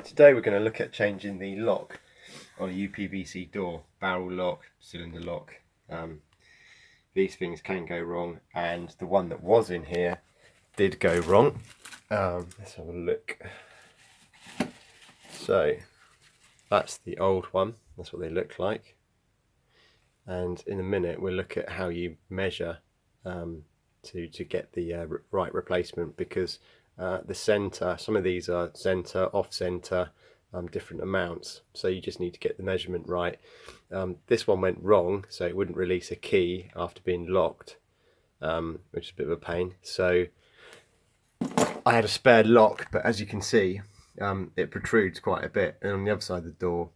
Today we're going to look at changing the lock on a UPVC door, barrel lock, cylinder lock. These things can go wrong, and the one that was in here did go wrong. Let's have a look. So that's the old one, that's what they look like. And in a minute we'll look at how you measure to get the right replacement, because the center, some of these are center, off center, different amounts, so you just need to get the measurement right. This one went wrong, so it wouldn't release a key after being locked, which is a bit of a pain. So I had a spare lock, but as you can see, it protrudes quite a bit, and on the other side of the door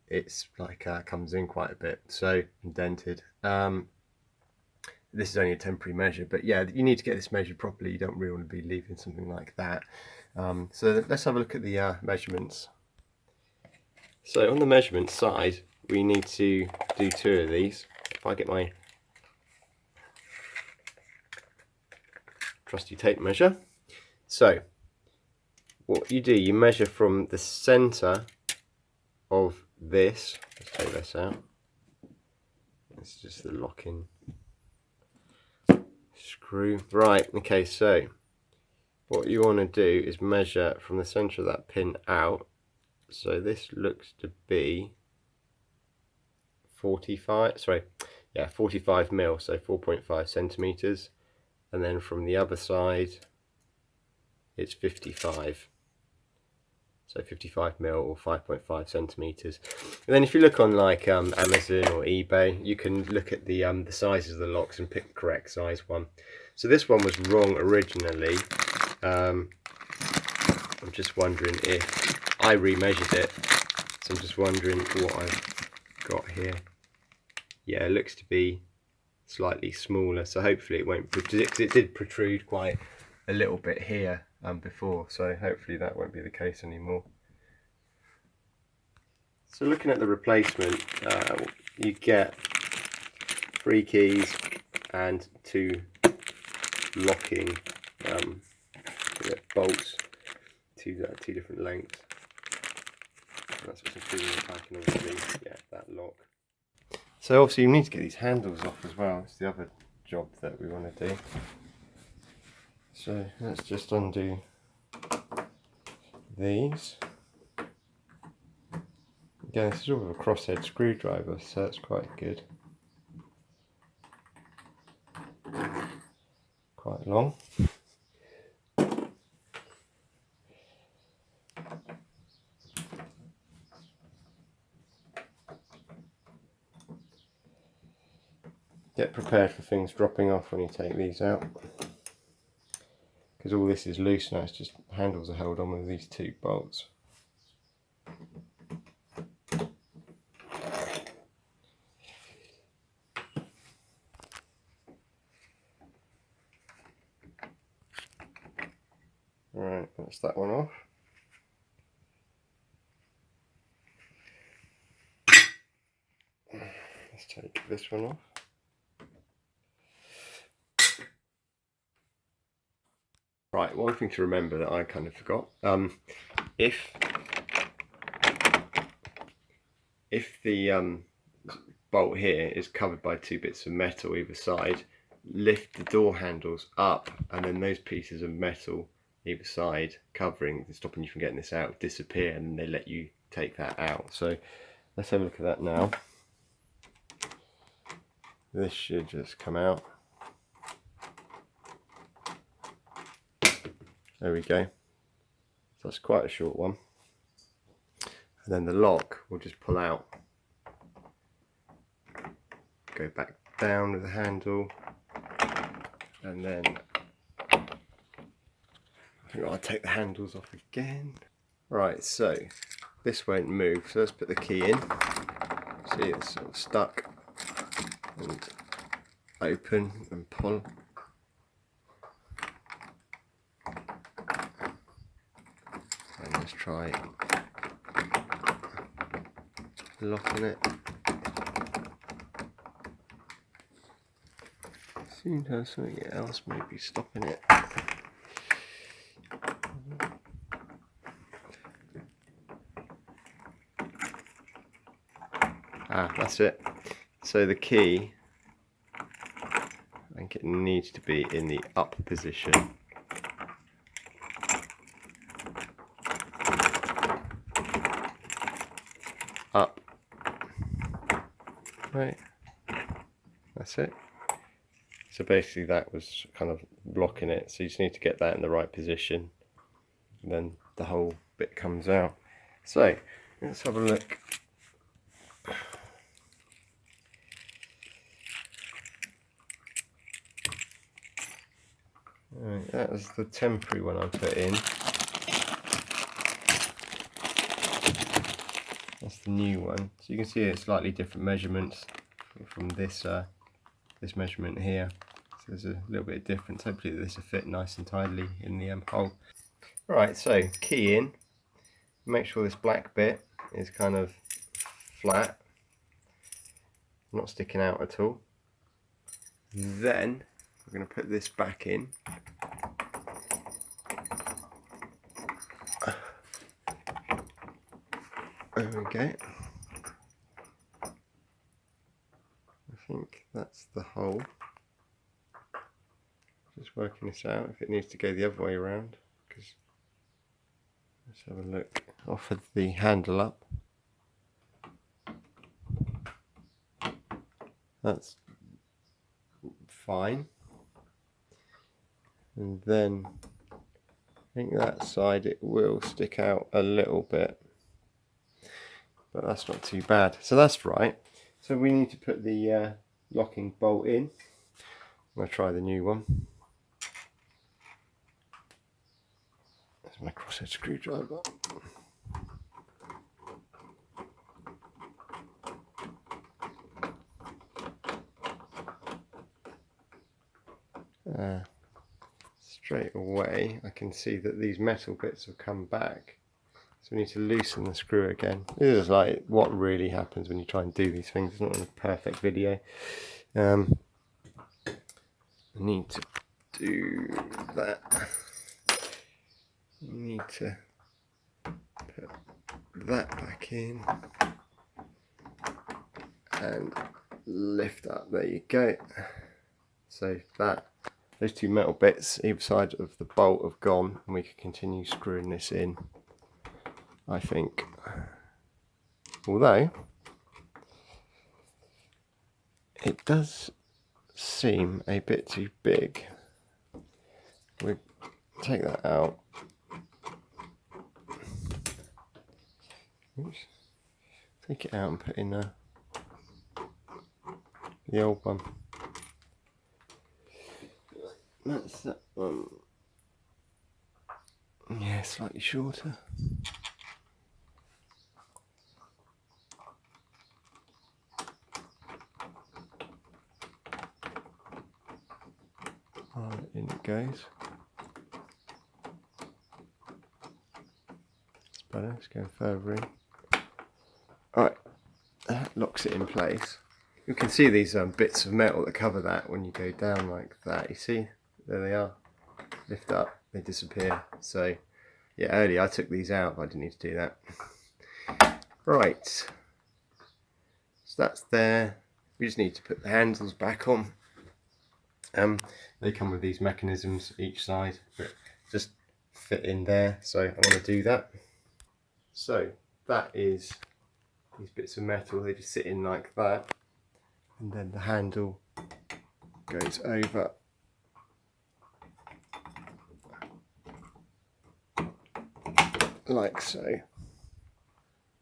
it's like comes in quite a bit, so indented. This is only a temporary measure, but yeah, you need to get this measured properly. You don't really want to be leaving something like that. So let's have a look at the measurements. So on the measurement side, we need to do two of these. If I get my trusty tape measure. So what you do, you measure from the center of this. Let's take this out. It's just the locking screw. Right, okay, so what you want to do is measure from the center of that pin out. So this looks to be 45 mil, so 4.5 centimeters, and then from the other side it's 55, so 55 mil or 5.5 centimeters. And then if you look on like Amazon or eBay, you can look at the sizes of the locks and pick the correct size one. So this one was wrong originally. I'm just wondering if I remeasured it, so I'm just wondering what I've got here. Yeah, it looks to be slightly smaller, so hopefully it won't protrude, because it did protrude quite a little bit here before, so hopefully that won't be the case anymore. So looking at the replacement, you get 3 keys and 2 locking bolts, two different lengths. That's what's included in the packing, obviously. Yeah, that lock. So obviously you need to get these handles off as well. It's the other job that we want to do. So let's just undo these. Again, this is all with a crosshead screwdriver, so that's quite good. Quite long. Get prepared for things dropping off when you take these out, because all this is loose now. It's just handles are held on with these 2 bolts. Alright, that's that one off. Let's take this one off. Right, one thing to remember that I kind of forgot, if the bolt here is covered by 2 bits of metal either side, lift the door handles up, and then those pieces of metal either side covering, stopping you from getting this out, disappear, and they let you take that out. So let's have a look at that now. This should just come out. There we go. So that's quite a short one. And then the lock will just pull out. Go back down with the handle. And then I think I'll take the handles off again. Right, so this won't move. So let's put the key in. See, it's sort of stuck. And open and pull. And let's try locking it. Seems to have something else maybe stopping it. That's it. So the key, I think it needs to be in the up position. Up. Right. That's it. So basically that was kind of blocking it. So you just need to get that in the right position. And then the whole bit comes out. So let's have a look. Right, that was the temporary one I put in. That's the new one. So you can see it's slightly different measurements from this this measurement here. So there's a little bit of difference. Hopefully this will fit nice and tidily in the hole. Right, so key in. Make sure this black bit is kind of flat, not sticking out at all. Then we're going to put this back in. There we go. I think that's the hole. Just working this out if it needs to go the other way around. Because let's have a look. Offer the handle up. That's fine. And then I think that side it will stick out a little bit, but that's not too bad. So that's right. So we need to put the locking bolt in. I'm going to try the new one. That's my crosshead screwdriver. Straight away I can see that these metal bits have come back, so we need to loosen the screw again. This is like what really happens when you try and do these things. It's not a perfect video. I need to do that. You need to put that back in and lift up. There you go. So that those two metal bits either side of the bolt have gone, and we can continue screwing this in, I think. Although it does seem a bit too big. We take that out. Oops. Take it out and put in the old one. That's that one. Yeah, slightly shorter. Right, in it goes. It's better, it's going further in. Alright, that locks it in place. You can see these bits of metal that cover that when you go down like that. You see? There they are. Lift up, they disappear. So, yeah, earlier I took these out, but I didn't need to do that. Right. So that's there. We just need to put the handles back on. They come with these mechanisms each side, but just fit in there. So I want to do that. So that is these bits of metal. They just sit in like that, and then the handle goes over. Like so,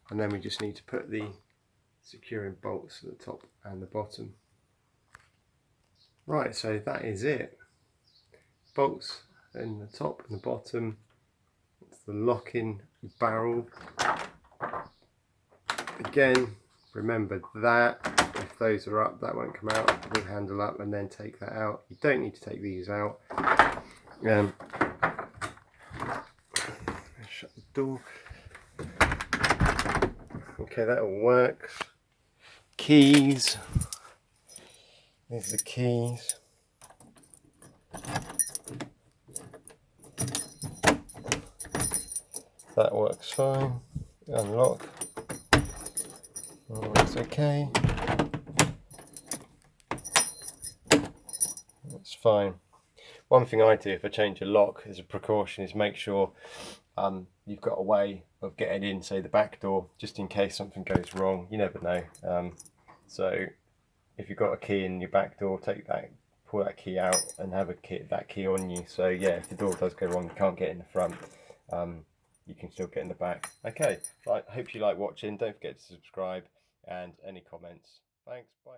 and then we just need to put the securing bolts at the top and the bottom. Right, so that is it. Bolts in the top and the bottom. It's the locking barrel. Again, remember that if those are up, that won't come out. We'll handle up and then take that out. You don't need to take these out. Shut the door. Okay, that all works. Keys. These are the keys. That works fine. Unlock. All looks okay. That's fine. One thing I do if I change a lock as a precaution is make sure you've got a way of getting in, say the back door, just in case something goes wrong. You never know. So if you've got a key in your back door, pull that key out and have that key on you. So yeah, if the door does go wrong, you can't get in the front. You can still get in the back. Okay, right, hope you like watching. Don't forget to subscribe and any comments. Thanks, bye.